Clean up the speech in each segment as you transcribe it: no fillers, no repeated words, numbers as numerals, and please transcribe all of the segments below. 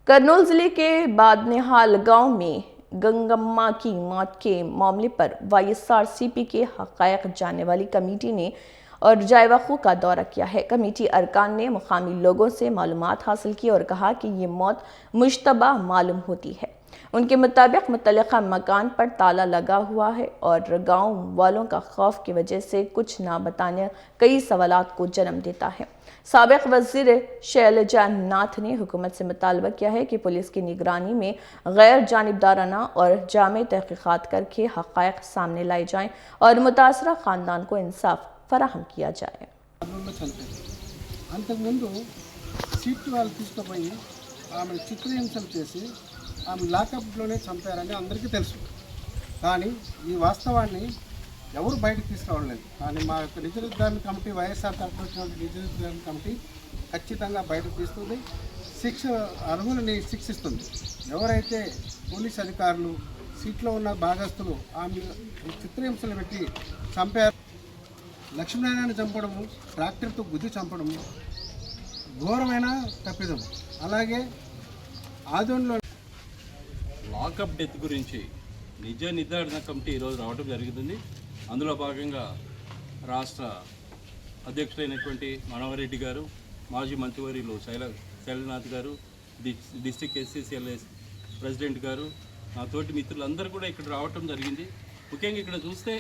करनूल जिले के बादनिहाल गांव में गंगम्मा की मौत के मामले पर वाईएसआरसीपी के हक़ायक़ जानने वाली कमेटी ने और जायवाखू का दौरा किया है। कमेटी अरकान ने मुकामी लोगों से मालूमात हासिल की और कहा कि ये मौत मुश्तबा मालूम होती है। उनके मुताबिक मुतल्लिका मकान पर ताला लगा हुआ है और गांव वालों का खौफ की वजह से कुछ ना बताने कई सवालात को जन्म देता है। साबिक वज़ीर शैलजा नाथ ने हुकूमत से मुतालबा किया है कि पुलिस की निगरानी में गैर जानिबदाराना और जामे तहक़ीक़ात करके हक़ायक़ सामने लाए जाएँ और मुतासरा ख़ानदान को इंसाफ फराहम किया जाए। ఆమె లాకప్లోనే చంపారని అందరికీ తెలుసు. కానీ ఈ వాస్తవాన్ని ఎవరు బయటకు తీసుకురావలేదు. కానీ మా యొక్క నిజ నిర్ధారణ కమిటీ, వైఎస్ఆర్ తరఫున వచ్చినటువంటి నిజ నిర్ధారణ కమిటీ ఖచ్చితంగా బయటకు తీస్తుంది, అర్హులని శిక్షిస్తుంది. ఎవరైతే పోలీస్ అధికారులు సీట్లో ఉన్న భాగస్తులు ఆమె చిత్రహింసలు పెట్టి చంపారు, లక్ష్మీనారాయణ చంపడము, ట్రాక్టర్తో గుద్ది చంపడము ఘోరమైన తప్పిదం. అలాగే ఆదోన్లో లాకప్ డెత్ గురించి నిజ నిర్ధారణ కమిటీ ఈరోజు రావడం జరుగుతుంది. అందులో భాగంగా రాష్ట్ర అధ్యక్షుడైనటువంటి మనోహరెడ్డి గారు, మాజీ మంత్రివర్యులు శైలనాథ్ గారు, డిస్ట్రిక్ట్ ఎస్సీసీఎల్ఎస్ ప్రెసిడెంట్ గారు, నా తోటి మిత్రులందరూ కూడా ఇక్కడ రావటం జరిగింది. ముఖ్యంగా ఇక్కడ చూస్తే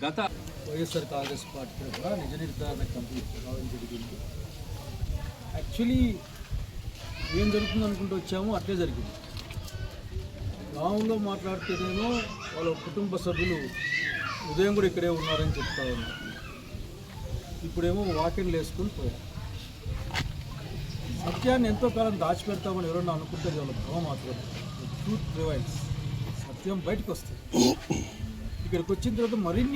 గత వైఎస్ఆర్ కాంగ్రెస్ పార్టీ కూడా నిజ నిర్ధారణ కమిటీ రావడం జరిగింది. యాక్చువల్లీ ఏం జరుగుతుంది అనుకుంటూ వచ్చామో అట్లే జరిగింది. గ్రామంలో మాట్లాడితేనేమో వాళ్ళ కుటుంబ సభ్యులు ఉదయం కూడా ఇక్కడే ఉన్నారని చెప్తా ఉన్నారు. ఇప్పుడేమో వాకింగ్లు వేసుకుని పోయారు. సత్యాన్ని ఎంతో కాలం దాచిపెడతామని ఎవరన్నా అనుకుంటే వాళ్ళ భ్రమ మాత్రమే. ట్రూత్ ప్రివైల్స్, సత్యం బయటకు వస్తుంది. ఇక్కడికి వచ్చిన తర్వాత మరిన్ని